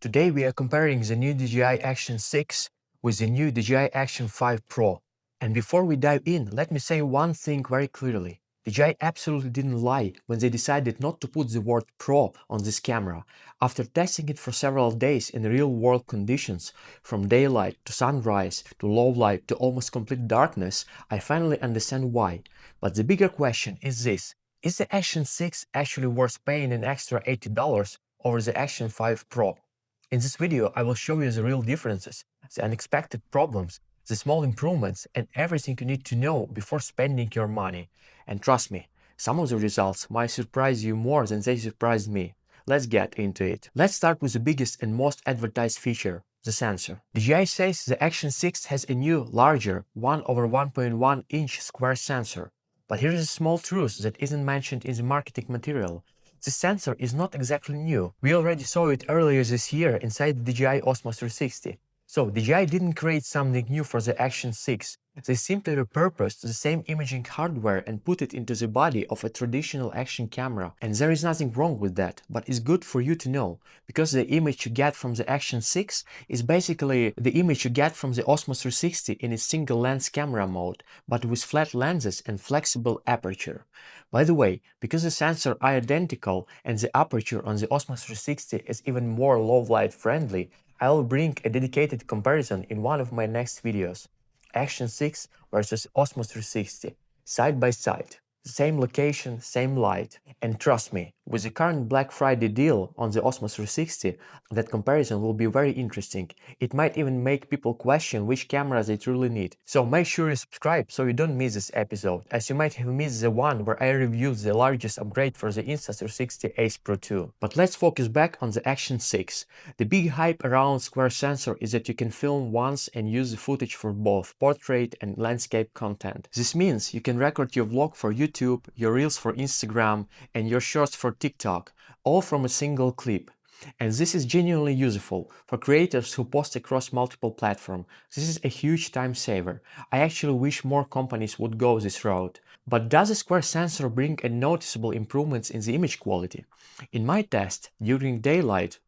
Today we are comparing the new DJI Action 6 with the new DJI Action 5 Pro. And before we dive in, let me say one thing very clearly. DJI absolutely didn't lie when they decided not to put the word Pro on this camera. After testing it for several days in real-world conditions, from daylight to sunrise to low light to almost complete darkness, I finally understand why. But the bigger question is this. Is the Action 6 actually worth paying an extra $80 over the Action 5 Pro? In this video, I will show you the real differences, the unexpected problems, the small improvements, and everything you need to know before spending your money. And trust me, some of the results might surprise you more than they surprised me. Let's get into it. Let's start with the biggest and most advertised feature, the sensor. DJI says the Action 6 has a new, larger 1/1.1-inch square sensor. But here is a small truth that isn't mentioned in the marketing material. The sensor is not exactly new. We already saw it earlier this year inside the DJI Osmo 360. So DJI didn't create something new for the Action 6. They simply repurposed the same imaging hardware and put it into the body of a traditional action camera. And there is nothing wrong with that, but it's good for you to know, because the image you get from the Action 6 is basically the image you get from the Osmo 360 in its single lens camera mode, but with flat lenses and flexible aperture. By the way, because the sensors are identical and the aperture on the Osmo 360 is even more low light friendly, I will bring a dedicated comparison in one of my next videos. Action 6 versus Osmo 360, side by side. Same location, same light. And trust me, with the current Black Friday deal on the Osmo 360, that comparison will be very interesting. It might even make people question which camera they truly need. So make sure you subscribe so you don't miss this episode, as you might have missed the one where I reviewed the largest upgrade for the Insta360 Ace Pro 2. But let's focus back on the Action 6. The big hype around square sensor is that you can film once and use the footage for both portrait and landscape content. This means you can record your vlog for YouTube, your reels for Instagram, and your shorts for TikTok, all from a single clip. And this is genuinely useful for creators who post across multiple platforms. This is a huge time saver. I actually wish more companies would go this route. But does a square sensor bring a noticeable improvements in the image quality? In my test, during daylight,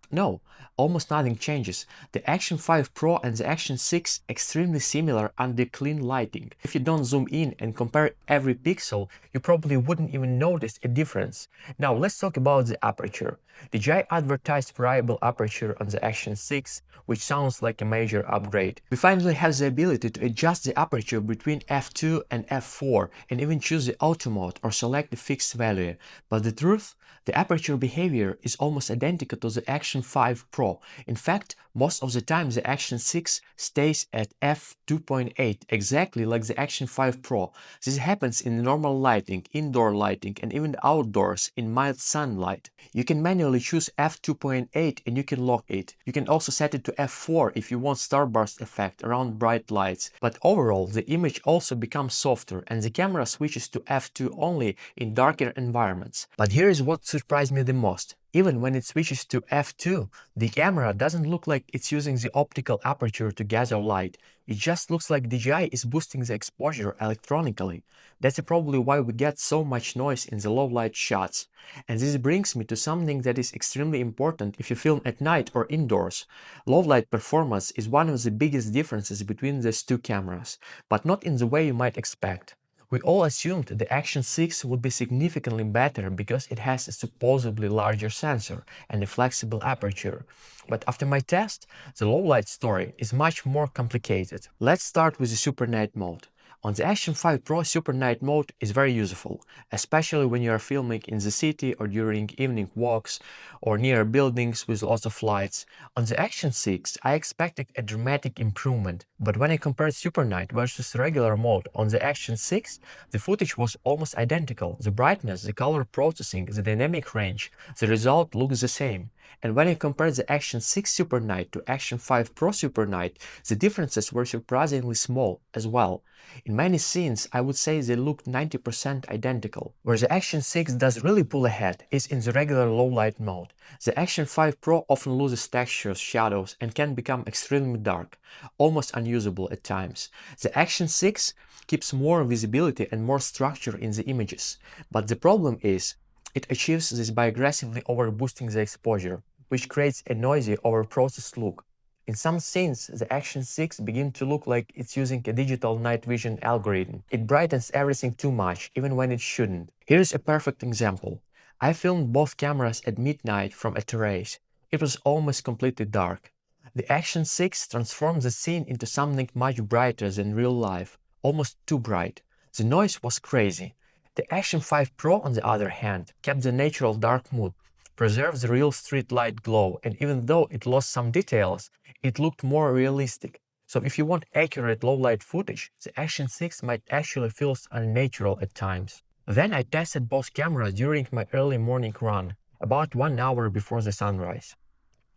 no, almost nothing changes. The Action 5 Pro and the Action 6 extremely similar under clean lighting. If you don't zoom in and compare every pixel, you probably wouldn't even notice a difference. Now let's talk about the aperture. DJI advertised variable aperture on the Action 6, which sounds like a major upgrade. We finally have the ability to adjust the aperture between f2 and f4 and even choose the auto mode or select the fixed value. But the truth? The aperture behavior is almost identical to the Action 5 Pro. In fact, most of the time the Action 6 stays at f2.8, exactly like the Action 5 Pro. This happens in normal lighting, indoor lighting, and even outdoors in mild sunlight. You can manually choose f2.8 and you can lock it. You can also set it to f4 if you want starburst effect around bright lights. But overall, the image also becomes softer and the camera switches to f2 only in darker environments. But here is what surprised me the most. Even when it switches to f2, the camera doesn't look like it's using the optical aperture to gather light. It just looks like DJI is boosting the exposure electronically. That's probably why we get so much noise in the low light shots. And this brings me to something that is extremely important if you film at night or indoors. Low light performance is one of the biggest differences between these two cameras, but not in the way you might expect. We all assumed the Action 6 would be significantly better because it has a supposedly larger sensor and a flexible aperture. But after my test, the low light story is much more complicated. Let's start with the Super Night mode. On the Action 5 Pro, Super Night mode is very useful, especially when you are filming in the city or during evening walks or near buildings with lots of lights. On the Action 6, I expected a dramatic improvement, but when I compared Super Night versus regular mode on the Action 6, the footage was almost identical. The brightness, the color processing, the dynamic range, the result looks the same. And when I compared the Action 6 Super Night to Action 5 Pro Super Night, the differences were surprisingly small as well. In many scenes, I would say they looked 90% identical. Where the Action 6 does really pull ahead is in the regular low light mode. The Action 5 Pro often loses textures, shadows, and can become extremely dark, almost unusable at times. The Action 6 keeps more visibility and more structure in the images. But the problem is, it achieves this by aggressively overboosting the exposure. which creates a noisy, overprocessed look. In some scenes, the Action 6 begins to look like it's using a digital night vision algorithm. It brightens everything too much, even when it shouldn't. Here's a perfect example. I filmed both cameras at midnight from a terrace. It was almost completely dark. The Action 6 transformed the scene into something much brighter than real life, almost too bright. The noise was crazy. The Action 5 Pro, on the other hand, kept the natural dark mood, preserved the real street light glow, and even though it lost some details, it looked more realistic. So if you want accurate low-light footage, the Action 6 might actually feel unnatural at times. Then I tested both cameras during my early morning run, about 1 hour before the sunrise.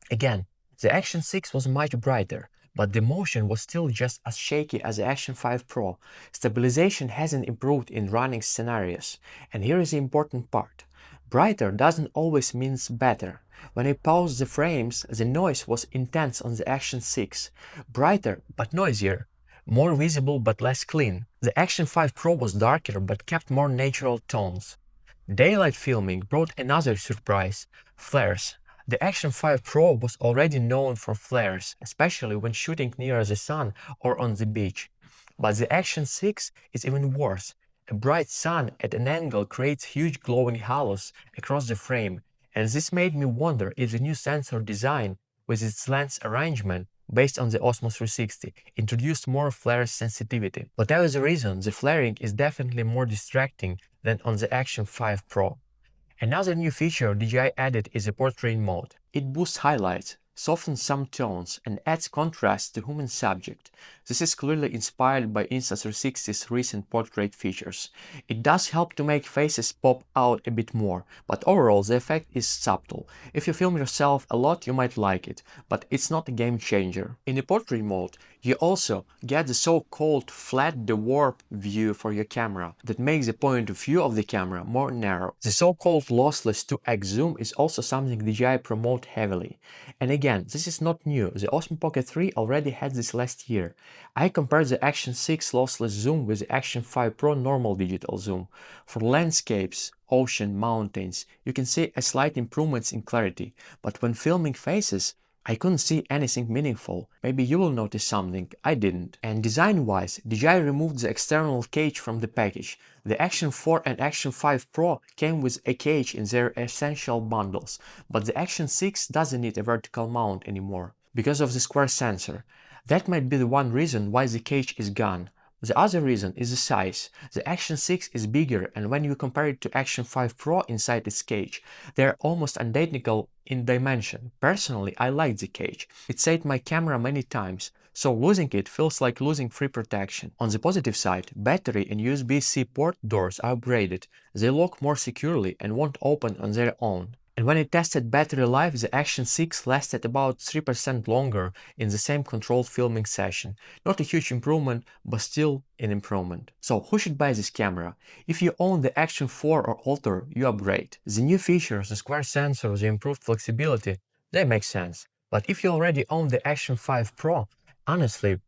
Again, the Action 6 was much brighter, but the motion was still just as shaky as the Action 5 Pro. Stabilization hasn't improved in running scenarios. And here is the important part. Brighter doesn't always mean better. When I paused the frames, the noise was intense on the Action 6. Brighter but noisier. More visible but less clean. The Action 5 Pro was darker but kept more natural tones. Daylight filming brought another surprise: flares. The Action 5 Pro was already known for flares, especially when shooting near the sun or on the beach. But the Action 6 is even worse. A bright sun at an angle creates huge glowing halos across the frame, and this made me wonder if the new sensor design, with its lens arrangement based on the Osmo 360, introduced more flare sensitivity. Whatever the reason, the flaring is definitely more distracting than on the Action 5 Pro. Another new feature DJI added is a portrait mode. It boosts highlights, softens some tones, and adds contrast to human subject. This is clearly inspired by Insta360's recent portrait features. It does help to make faces pop out a bit more, but overall the effect is subtle. If you film yourself a lot, you might like it, but it's not a game changer. In the portrait mode, you also get the so-called flat dwarf view for your camera that makes the point of view of the camera more narrow. The so-called lossless 2x zoom is also something DJI promote heavily. And again, this is not new. The Osmo Pocket 3 already had this last year. I compared the Action 6 lossless zoom with the Action 5 Pro normal digital zoom. For landscapes, ocean, mountains, you can see a slight improvements in clarity, but when filming faces, I couldn't see anything meaningful. Maybe you will notice something, I didn't. And design-wise, DJI removed the external cage from the package. The Action 4 and Action 5 Pro came with a cage in their essential bundles, but the Action 6 doesn't need a vertical mount anymore, because of the square sensor. That might be the one reason why the cage is gone. The other reason is the size. The Action 6 is bigger, and when you compare it to Action 5 Pro inside its cage, they are almost identical in dimension. Personally, I like the cage. It saved my camera many times, so losing it feels like losing free protection. On the positive side, battery and USB-C port doors are upgraded. They lock more securely and won't open on their own. And when I tested battery life, the Action 6 lasted about 3% longer in the same controlled filming session. Not a huge improvement, but still an improvement. So who should buy this camera? If you own the Action 4 or older, you upgrade. The new features, the square sensor, the improved flexibility, they make sense. But if you already own the Action 5 Pro, honestly,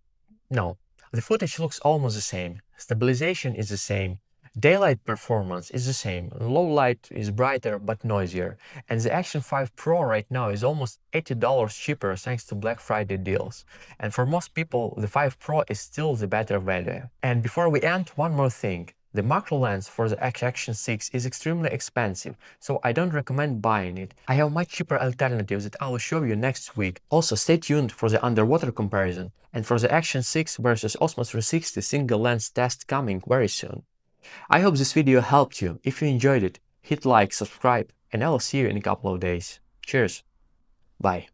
no. The footage looks almost the same. Stabilization is the same. Daylight performance is the same, low light is brighter but noisier, and the Action 5 Pro right now is almost $80 cheaper thanks to Black Friday deals. And for most people, the 5 Pro is still the better value. And before we end, one more thing. The macro lens for the Action 6 is extremely expensive, so I don't recommend buying it. I have much cheaper alternatives that I will show you next week. Also, stay tuned for the underwater comparison, and for the Action 6 versus Osmo 360 single lens test coming very soon. I hope this video helped you. If you enjoyed it, hit like, subscribe, and I will see you in a couple of days. Cheers. Bye.